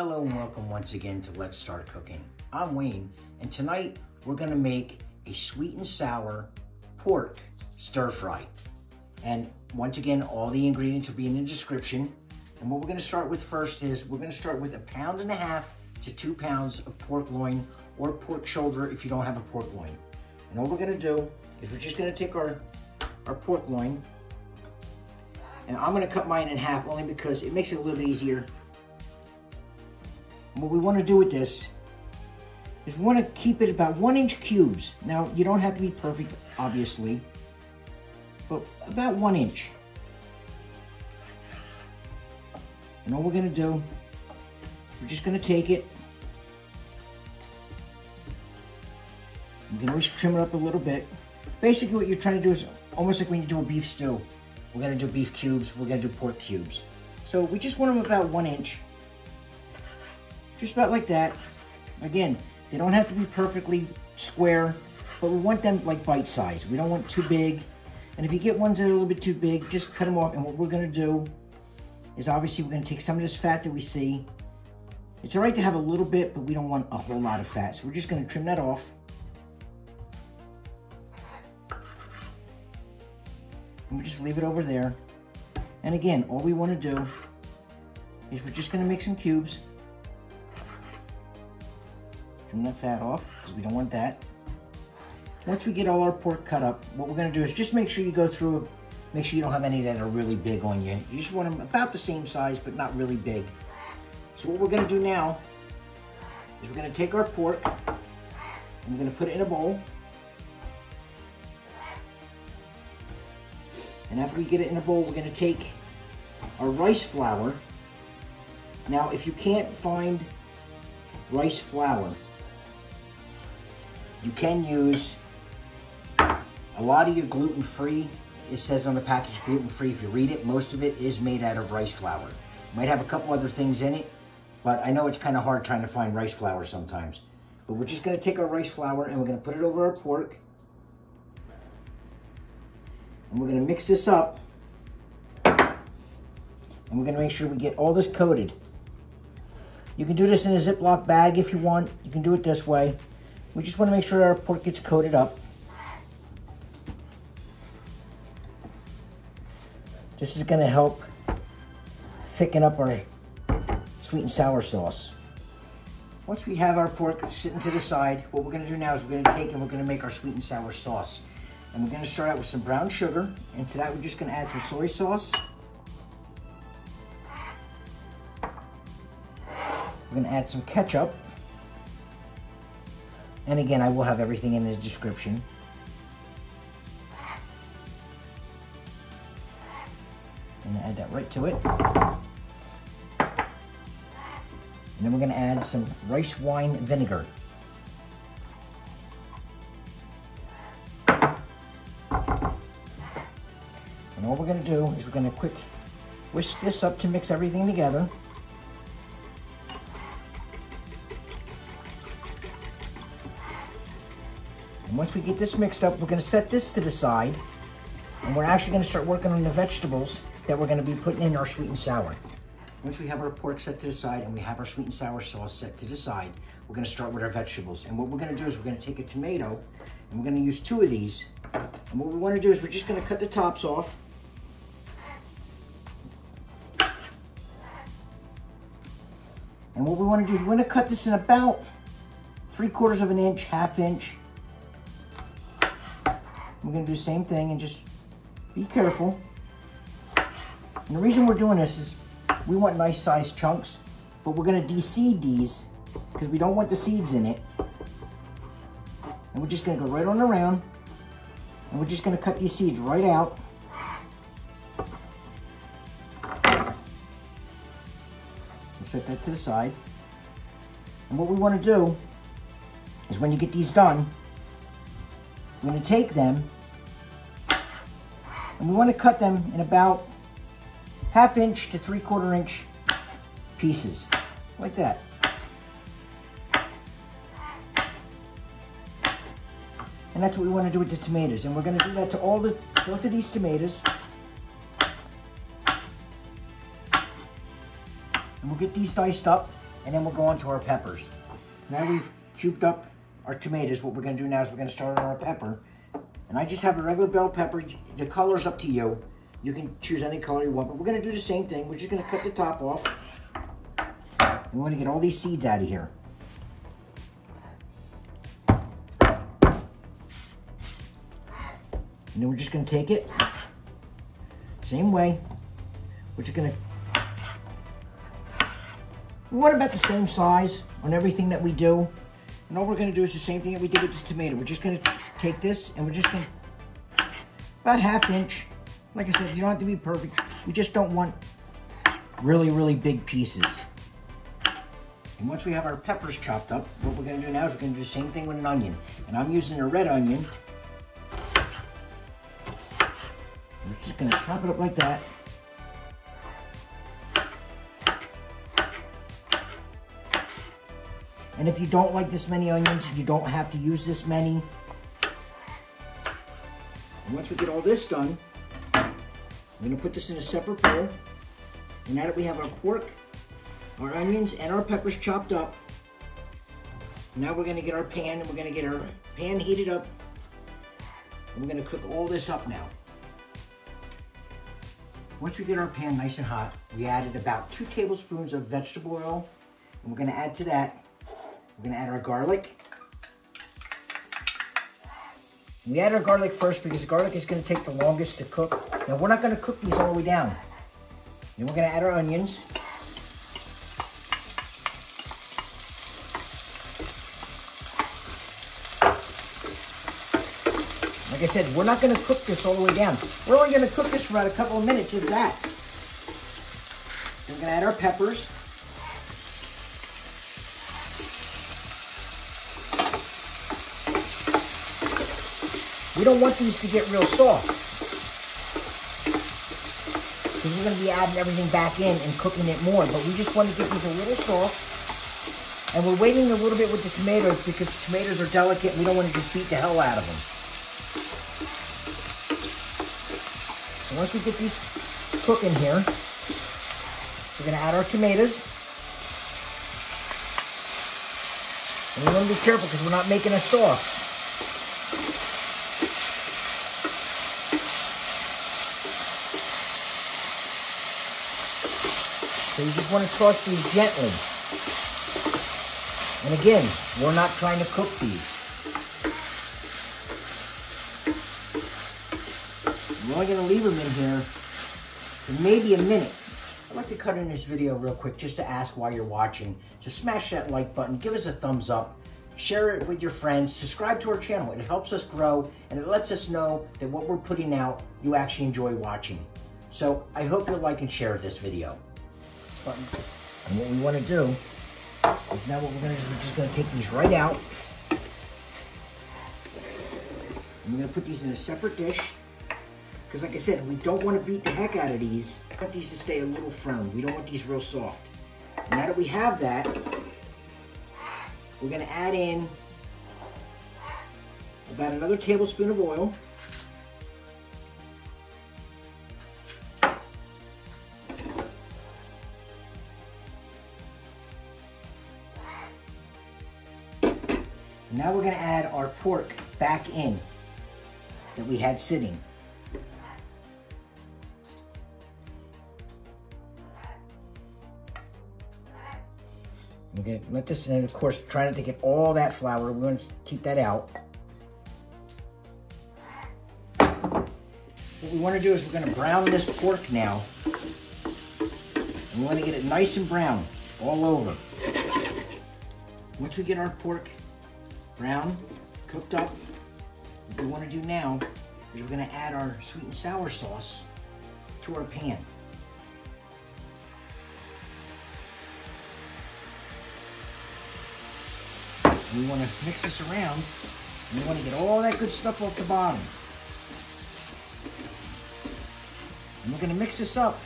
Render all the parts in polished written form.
Hello and welcome once again to Let's Start Cooking. I'm Wayne, and tonight we're gonna make a sweet and sour pork stir fry. And once again, all the ingredients will be in the description. And what we're gonna start with first is we're gonna start with 1.5 pounds to 2 pounds of pork loin or pork shoulder if you don't have a pork loin. And all we're gonna do is we're just gonna take our pork loin, and I'm gonna cut mine in half only because it makes it a little bit easier. What we want to do with this is we want to keep it about 1-inch cubes. Now, you don't have to be perfect, obviously, but about 1 inch. And all we're going to do, we're just going to take it. You can always trim it up a little bit. Basically, what you're trying to do is almost like when you do a beef stew. We're going to do beef cubes, we're going to do pork cubes. So we just want them about 1 inch. Just about like that. Again, they don't have to be perfectly square, but we want them like bite size. We don't want too big. And if you get ones that are a little bit too big, just cut them off. And what we're gonna do is obviously we're gonna take some of this fat that we see. It's all right to have a little bit, but we don't want a whole lot of fat. So we're just gonna trim that off. And we just leave it over there. And again, all we wanna do is we're just gonna make some cubes. Trim that fat off, because we don't want that. Once we get all our pork cut up, what we're gonna do is just make sure you go through, make sure you don't have any that are really big on you. You just want them about the same size, but not really big. So what we're gonna do now is we're gonna take our pork, and we're gonna put it in a bowl. And after we get it in a bowl, we're gonna take our rice flour. Now, if you can't find rice flour, you can use a lot of your gluten-free. It says on the package gluten-free. If you read it, most of it is made out of rice flour. Might have a couple other things in it, but I know it's kind of hard trying to find rice flour sometimes. But we're just going to take our rice flour and we're going to put it over our pork. And we're going to mix this up. And we're going to make sure we get all this coated. You can do this in a Ziploc bag if you want. You can do it this way. We just want to make sure our pork gets coated up. This is going to help thicken up our sweet and sour sauce. Once we have our pork sitting to the side, what we're going to do now is we're going to take and we're going to make our sweet and sour sauce. And we're going to start out with some brown sugar. And to that, we're just going to add some soy sauce. We're going to add some ketchup. And again, I will have everything in the description. I'm going to add that right to it. And then we're going to add some rice wine vinegar. And all we're going to do is we're going to quick whisk this up to mix everything together. And once we get this mixed up, we're going to set this to the side, and we're actually going to start working on the vegetables that we're going to be putting in our sweet and sour. Once we have our pork set to the side and we have our sweet and sour sauce set to the side, we're going to start with our vegetables. And what we're going to do is we're going to take a tomato, and we're going to use 2 of these. And what we want to do is we're just going to cut the tops off. And what we want to do is we're going to cut this in about 3/4 of an inch, 1/2 inch. We're going to do the same thing and just be careful. And the reason we're doing this is we want nice sized chunks, but we're going to deseed these because we don't want the seeds in it. And we're just going to go right on around, and we're just going to cut these seeds right out. We'll set that to the side. And what we want to do is when you get these done, we're going to take them and we want to cut them in about 1/2 inch to 3/4 inch pieces, like that. And that's what we want to do with the tomatoes. And we're going to do that to both of these tomatoes. And we'll get these diced up. and then we'll go on to our peppers. Now we've cubed up our tomatoes. What we're gonna do now is we're gonna start on our pepper. And I just have a regular bell pepper. The color's up to you. You can choose any color you want, but we're gonna do the same thing. We're just gonna cut the top off. We wanna get all these seeds out of here. And then we're just gonna take it, same way. We're just gonna, we want about the same size on everything that we do. And all we're gonna do is the same thing that we did with the tomato. We're just gonna take this and we're just gonna, about 1/2 inch. Like I said, you don't have to be perfect. We just don't want really, really big pieces. And once we have our peppers chopped up, what we're gonna do now is we're gonna do the same thing with an onion. And I'm using a red onion. We're just gonna chop it up like that. And if you don't like this many onions, you don't have to use this many. And once we get all this done, we're gonna put this in a separate bowl. And now that we have our pork, our onions, and our peppers chopped up, now we're gonna get our pan, and we're gonna get our pan heated up. And we're gonna cook all this up now. Once we get our pan nice and hot, we added about 2 tablespoons of vegetable oil. And we're gonna add to that, we're gonna add our garlic. We add our garlic first because the garlic is gonna take the longest to cook. Now we're not gonna cook these all the way down. Then we're gonna add our onions. Like I said, we're not gonna cook this all the way down. We're only gonna cook this for about a couple of minutes, if that. Then we're gonna add our peppers. We don't want these to get real soft, because we're going to be adding everything back in and cooking it more, but we just want to get these a little soft. And we're waiting a little bit with the tomatoes because the tomatoes are delicate and we don't want to just beat the hell out of them. So once we get these cooking here, we're going to add our tomatoes. And we want to be careful because we're not making a sauce. So you just want to toss these gently. And again, we're not trying to cook these. We're only going to leave them in here for maybe a minute. I'd like to cut in this video real quick just to ask why you're watching. So smash that like button, give us a thumbs up, share it with your friends, subscribe to our channel. It helps us grow and it lets us know that what we're putting out, you actually enjoy watching. So I hope you'll like and share this video. And what we want to do is now what we're going to do is we're just going to take these right out. And we're going to put these in a separate dish. Because like I said, we don't want to beat the heck out of these. We want these to stay a little firm. We don't want these real soft. And now that we have that, we're going to add in about another tablespoon of oil. Now we're going to add our pork back in that we had sitting. We're going to let this in, of course, try not to get all that flour. We're going to keep that out. What we want to do is we're going to brown this pork now. And we want to get it nice and brown all over. Once we get our pork brown, cooked up, what we want to do now is we're going to add our sweet and sour sauce to our pan. And we want to mix this around, and we want to get all that good stuff off the bottom. And we're going to mix this up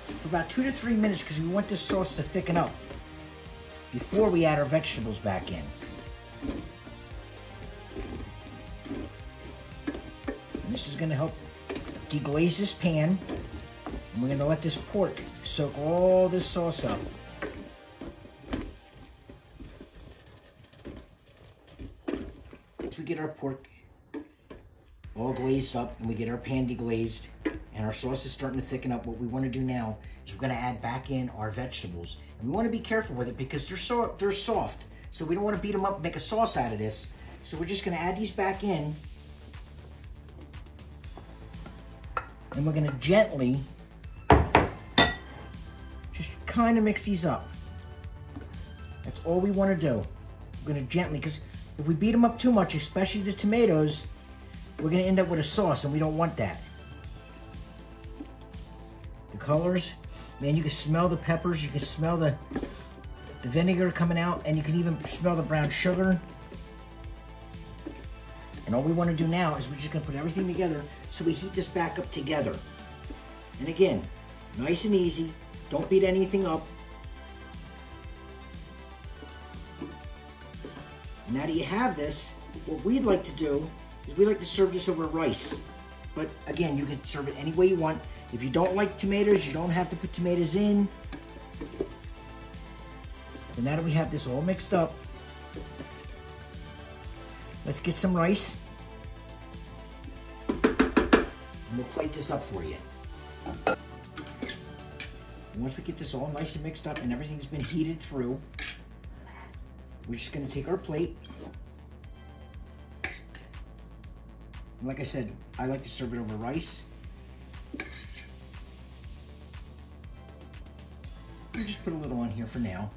for about 2 to 3 minutes because we want this sauce to thicken up before we add our vegetables back in. This is going to help deglaze this pan, and we're going to let this pork soak all this sauce up. once we get our pork all glazed up and we get our pan deglazed and our sauce is starting to thicken up, what we want to do now is we're going to add back in our vegetables. And we want to be careful with it because they're soft. So we don't want to beat them up and make a sauce out of this. So we're just going to add these back in. And we're going to gently just kind of mix these up. That's all we want to do. We're going to gently, because if we beat them up too much, especially the tomatoes, we're going to end up with a sauce, and we don't want that. The colors, man, you can smell the peppers, you can smell the vinegar coming out, and you can even smell the brown sugar. And all we want to do now is we're just going to put everything together so we heat this back up together. And again, nice and easy. Don't beat anything up. Now that you have this, what we'd like to do is we like to serve this over rice. But again, you can serve it any way you want. If you don't like tomatoes, you don't have to put tomatoes in. And now that we have this all mixed up, let's get some rice. And we'll plate this up for you. And once we get this all nice and mixed up and everything's been heated through, we're just gonna take our plate. And like I said, I like to serve it over rice. We'll just put a little on here for now.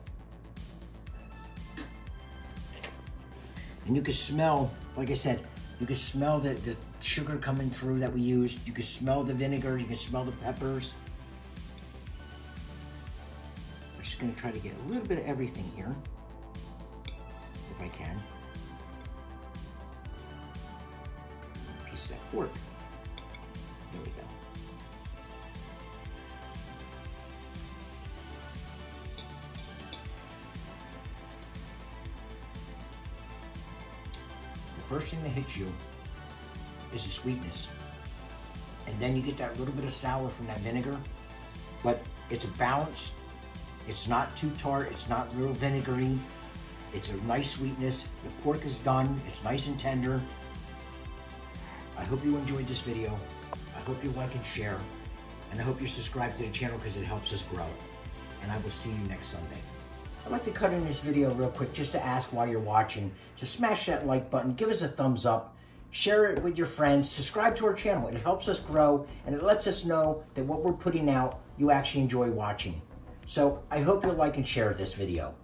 And you can smell, like I said, you can smell the sugar coming through that we used. You can smell the vinegar, you can smell the peppers. I'm just gonna try to get a little bit of everything here, if I can. Piece of that pork. There we go. The first thing that hits you is the sweetness. And then you get that little bit of sour from that vinegar, but it's a balance. It's not too tart, it's not real vinegary. It's a nice sweetness. The pork is done, it's nice and tender. I hope you enjoyed this video. I hope you like and share. And I hope you subscribe to the channel because it helps us grow. And I will see you next Sunday. I'd like to cut in this video real quick just to ask while you're watching to smash that like button, give us a thumbs up, share it with your friends, subscribe to our channel. It helps us grow and it lets us know that what we're putting out, you actually enjoy watching. So I hope you'll like and share this video.